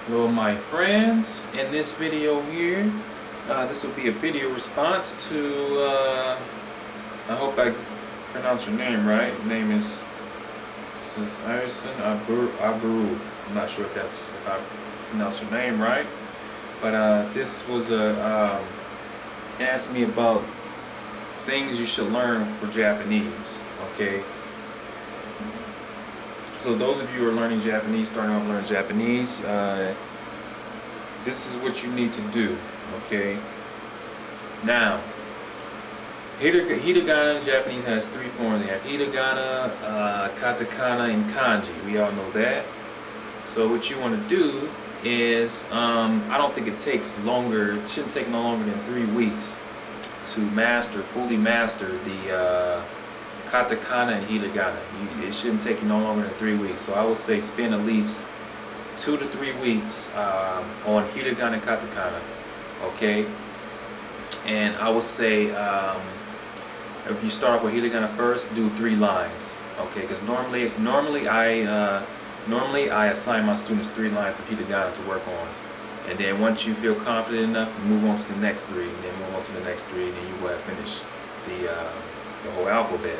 Hello my friends, in this video here, this will be a video response to, I hope I pronounce your name right. Your name is Irison Aburu. I'm not sure if I pronounce your name right, but this was asked me about things you should learn for Japanese, okay? So those of you who are learning Japanese, starting off learning Japanese, this is what you need to do, okay? Now, hiragana in Japanese has three forms. They have hiragana, katakana, and kanji. We all know that. So what you want to do is, I don't think it takes longer, it shouldn't take no longer than 3 weeks to fully master the katakana and hiragana. It shouldn't take you no longer than 3 weeks. So I would say spend at least 2 to 3 weeks on hiragana and katakana, okay? And I would say if you start off with hiragana first, do 3 lines, okay? Because normally I assign my students 3 lines of hiragana to work on, and then once you feel confident enough, move on to the next 3, and then move on to the next 3, and then you will have finished the whole alphabet.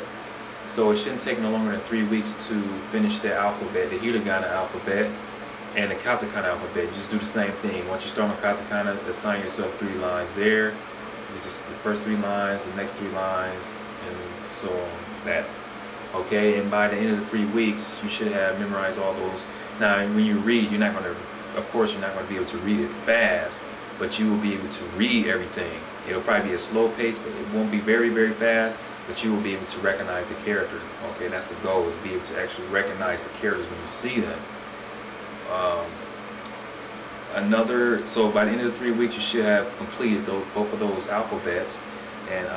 So it shouldn't take no longer than 3 weeks to finish the alphabet, the hiragana alphabet and the katakana alphabet. You just do the same thing. Once you start on katakana, assign yourself 3 lines there. It's just the first 3 lines, the next 3 lines, and so on that. Okay, and by the end of the 3 weeks, you should have memorized all those. Now, when you read, you're not going to, of course, you're not going to be able to read it fast, but you will be able to read everything. It'll probably be a slow pace, but it won't be very, very fast. But you will be able to recognize the character. Okay, that's the goal, is to be able to actually recognize the characters when you see them. So by the end of the 3 weeks, you should have completed both of those alphabets, and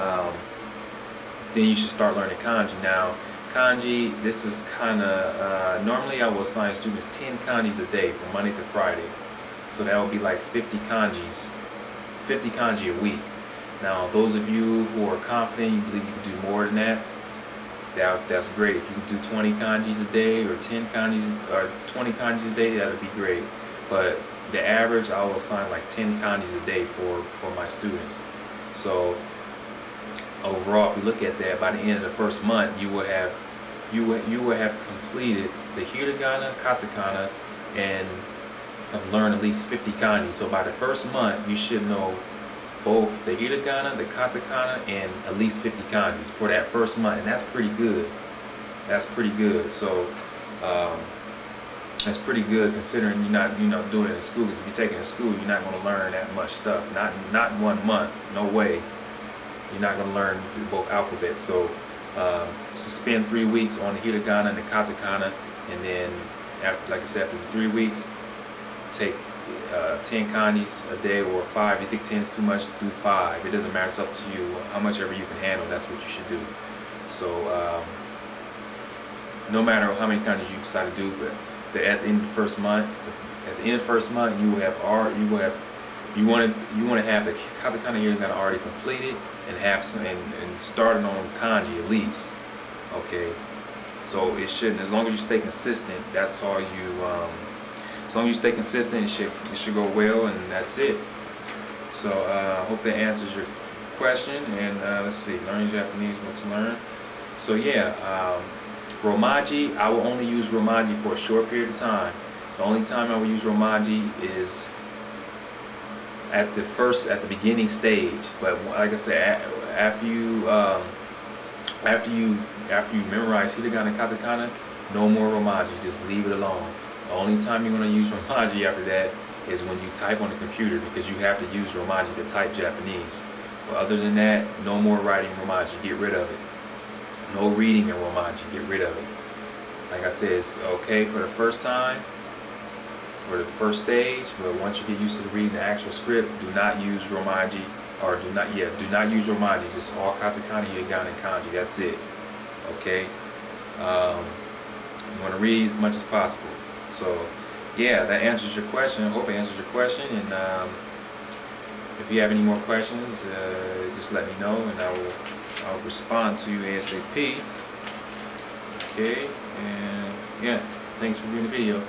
then you should start learning kanji. Now, kanji, this is kind of, normally I will assign students 10 kanjis a day from Monday to Friday. So that would be like 50 kanji a week. Now, those of you who are confident, you believe you can do more than that, that's great. If you can do 20 kanjis a day, or 10 kanjis, or 20 kanjis a day, that would be great. But the average, I will assign like 10 kanjis a day for my students. So overall, if we look at that, by the end of the first month, you will have completed the hiragana, katakana, and have learned at least 50 kanji. So by the first month, you should know both the hiragana, the katakana, and at least 50 kanjis for that first month, and that's pretty good. That's pretty good. So that's pretty good considering you're not doing it in school. Because if you take it in school, you're not going to learn that much stuff. Not in 1 month. No way. You're not going to learn both alphabets. So spend 3 weeks on the hiragana and the katakana, and then after, like I said, after the 3 weeks, take 10 kanjis a day, or 5. If you think 10 is too much, do 5. It doesn't matter. It's up to you. How much ever you can handle, that's what you should do. So no matter how many kanjis you decide to do, but at the end of the first month, you will have you want to have the katakana hiragana already completed, and have some and started on kanji at least. Okay, so it shouldn't, as long as you stay consistent, that's all you. As long as you stay consistent, it should go well, and that's it. So I hope that answers your question. And let's see, learning Japanese, what to learn. So yeah, Romaji, I will only use Romaji for a short period of time. The only time I will use Romaji is at the beginning stage. But like I said, after you memorize hiragana and katakana, no more Romaji. Just leave it alone. The only time you're going to use Romaji after that is when you type on the computer, because you have to use Romaji to type Japanese. But other than that, no more writing Romaji. Get rid of it. No reading in Romaji. Get rid of it. Like I said, it's okay for the first time, for the first stage, but once you get used to reading the actual script, do not use Romaji, or do not use Romaji. Just all katakana, hiragana, and kanji. That's it. Okay. You want to read as much as possible. So yeah, that answers your question. I hope it answers your question, and if you have any more questions, just let me know, and I'll respond to you ASAP. Okay, and yeah, thanks for viewing the video.